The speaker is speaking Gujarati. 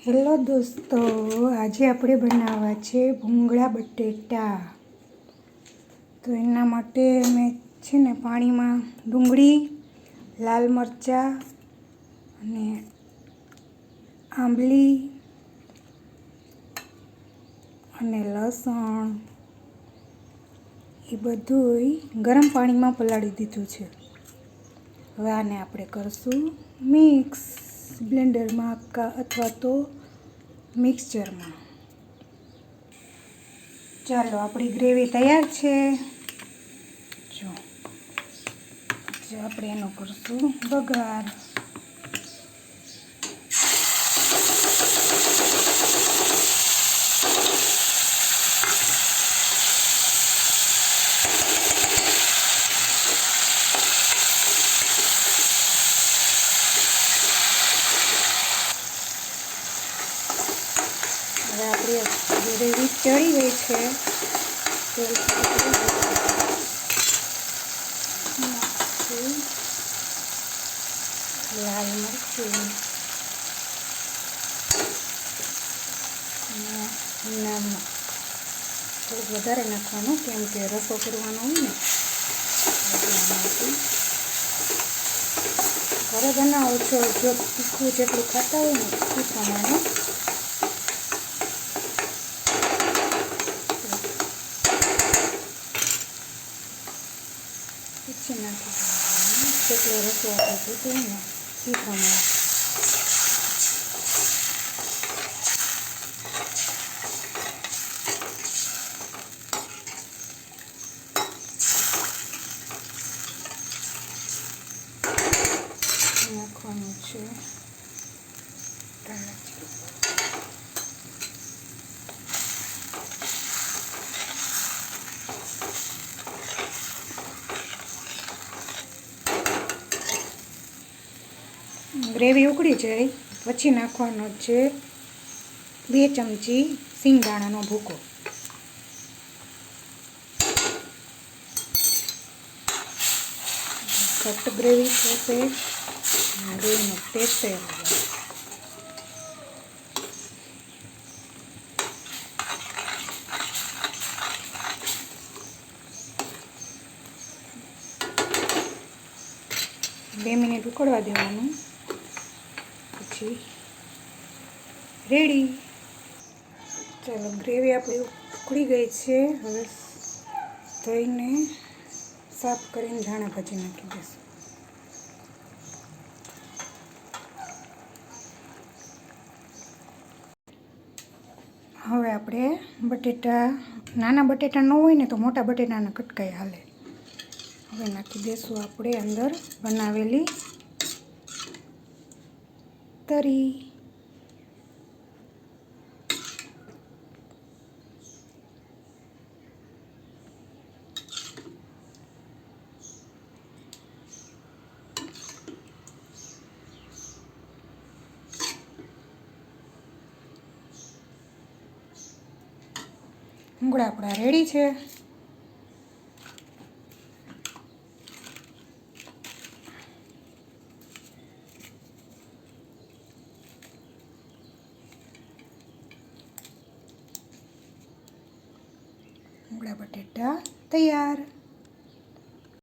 હેલો દોસ્તો, આજે આપણે બનાવવા છે ભૂંગળા બટેટા. તો એના માટે મેં છે ને પાણીમાં ડુંગળી, લાલ મરચાં અને આંબલી અને લસણ એ બધું ગરમ પાણીમાં પલાળી દીધું છે. હવે આને આપણે કરશું મિક્સ બ્લેન્ડરમાં અથવા તો મિક્સચરમાં. ચાલો, આપણી ગ્રેવી તૈયાર છે. જો આપણે એનો કરશું વઘાર. હવે આપણી ગ્રેવી ચડી ગઈ છે. તેલ નાખશું લાલ મરચું અને નમક થોડુંક વધારે નાખવાનું, કેમ કે રસો કરવાનો હોય ને એટલામાંથી. ઘરે બનાવો છો જો તીખું જેટલું ખાતા હોય ને એ પ્રમાણે પછી નાખી દેવાનું. જેટલો રસો આપણે જોઈતો હોય ને એ પ્રમાણે. નાખવાનું છે ગ્રેવી ઉકળી જાય પછી નાખવાનો છે 2 ચમચી સિંગદાણાનો ભૂકો. ઘટ્ટ ગ્રેવી થશે, ગ્રેવીનો ટેસ્ટ આવે. બે મિનિટ ઉકળવા દેવાનું, પછી રેડી. ચાલો, ગ્રેવી આપણી ઉકળી ગઈ છે. હવે ધોઈને સાફ કરીને ધાણા ભાજી નાખી દઈશું. હવે આપણે બટેટા, નાના બટેટા ન હોય ને તો મોટા બટેટાના કટકાઈ હાલે. હવે નાખી દઈશું આપણે અંદર બનાવેલી તરી. ભૂંગળા આપણા રેડી છે. ભૂંગળા બટેટા તૈયાર.